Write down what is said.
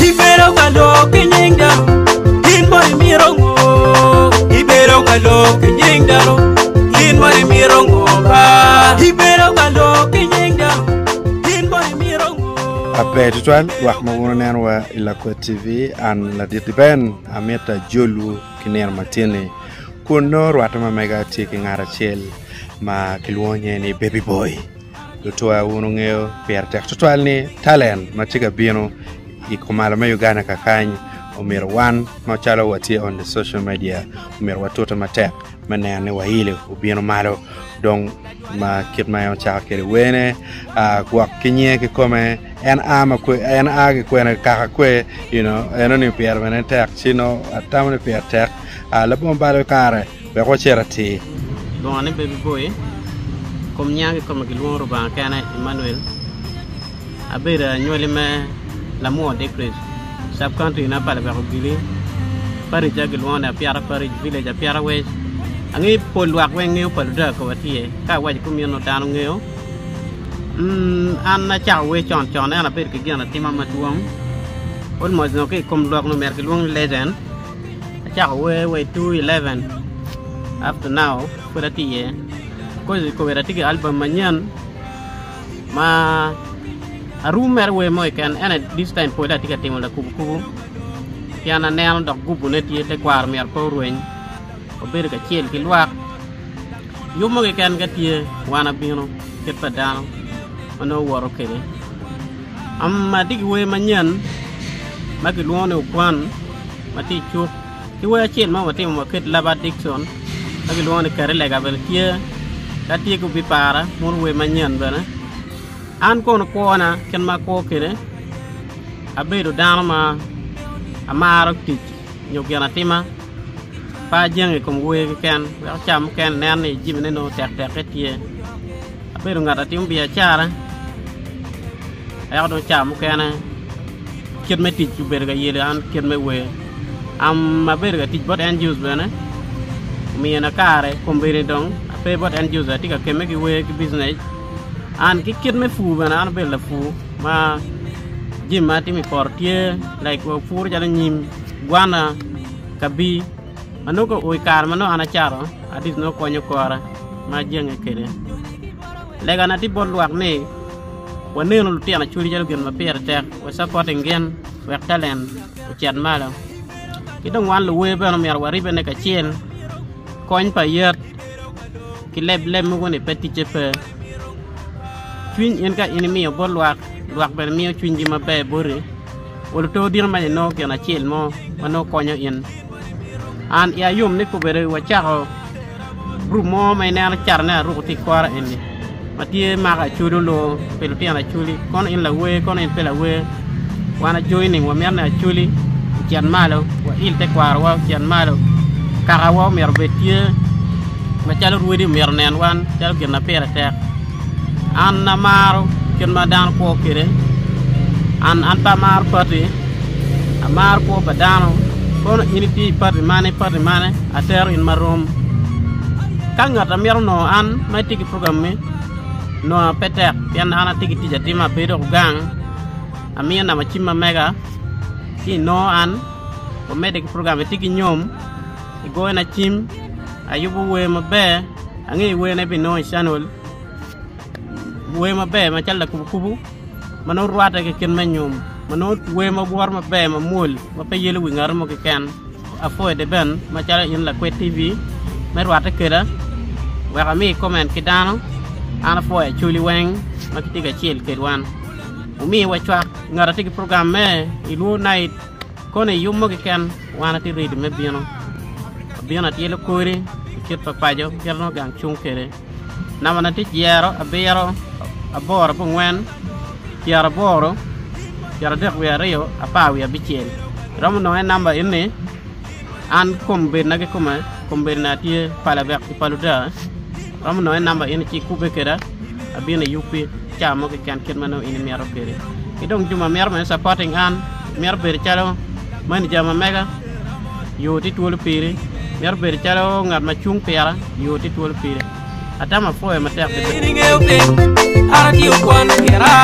Ibero kalo kinyinga Inwari mirongo Ibero kalo kinyinga Inwari mirongo Ibero kalo kinyinga Inwari mirongo Ape tutuan wak mawunan wa Ilakwa TV an la ditiben ameta jolu kiner matine kuno rwatama mega tiki ngara chel ma kilwonye ni baby boy lutua unungeo piertek tutual ni talent machiga bino ikumala ma Uganda kakany umir wan machalo wati on the social media umir watuta matek manene wa ile ubino malo dong ma kitma yo cha kere wene kwa kinye ke kome en ama kwe en age kwene kaka kwe you know enoni pier menen tek chino atamne pier tek la bombalo kare be ko cherati don ne baby boy kom nyaage kom ke loro ba kana Emmanuel abira nyole me la mo de pres sab country na pale ba ko gili pare jagel wona piara pare village a piara we angi pol wak we ngeu pal da ko watie ka wa ko mi no tanu ngeu an na cha we chon na per ke gana tima matuang on mo no ke kom lok no mer ke long legend cha we 211 after now ko ratie ko ratie album manyan ma arumer we mo kan and this time po da tika timo la kubu yana nel dok gubu ne tie te kwar mer ko ruin o ber ka chiel ki lwak yumo ke kan ka tie wana bino ket padano ono woro kele amma digi we manyan magi luone ukwan mati chup ki we chiel ma wati mo ket laba Dixon magi luone kare lega bel tie ka tie ku bi para mon we manyan bana an kono kona ken ma ko kele abedo dano ma amaro tik nyo gana tima pa jeng ko we ken wa cham ken nen ni jimne no tek tek tie abedo ngata tim biya chara ay do cham ken ket me tik ju ber ga yele an ket me we am ma ber ga tik bot en juice bana mi na kare ko mbere dong ape bot en juice tika ke me ki we ki business an ki ket me fu bana an bel la fu ma jimma timi portier like wo fur jana nyim guana kabi manoko oy kar mano ana charo adis no konyo kora ma jenge kede lega na ti bol wak ne woneno lutia na churi jalo gen ma per tek we supporting gen we talent o chat malo kidong wan lu we bano mer wari bene ka chien koñ pa yet ki leb mo woni petit chepe twin en ka enemy o bol wak ben mi twin di ma be bore wol to dir ma no ke na chil mo mano konyo in an ya yum ne ko bere wa chao group mo mai na charna ru ti kwara enni matie ma ga chudo lo pel piana chuli kon in la we kon in pela we wana joining wa mer na chuli kian malo wa il te kwara wa kian malo kara wa mer betie ma chalo ruidi mer nen wan chalo ke na pera tek an na maro ken ma dan ko kire an pa mar pati amar ko badano kono initi pati mane ater in marom kanga ta merno an ma tigi programme no peter yan ana tigi tija tima bedo gang amia na machima mega ki no an o medic programme tigi nyom igo na chim ayubu we mabe angi we na bino channel we ma be ma challa kubu mano ruata ke ken manyum mano we ma bor ma be ma mul ma pe yele wi ngar mo ke ken afo de ben ma challa in la Kwet TV ma ruata kera wa kami comment ki dano ana fo e chuli weng ma ki tiga chiel ke wan umi wa chwa ngara tigi program me ilu night kone yumo ke ken wana ti read me biano ti le kore ki papajo kerno gang chung kere namana ti yero abero aboro pungwen kiara boro kiara dek we ario apa we abichel ramu no number ini an kombe nage kuma kombe na tie pala bek paluda ramu no number ini ci kube kera abina yupi chamo ke kan mano ini mero kere idong juma mer men supporting an mer ber chalo man jama mega yo ti tol pire mer ber chalo ngat ma chung pera yo ti tol pire atama foe matek de Ini ngeupe, arati ukwan kera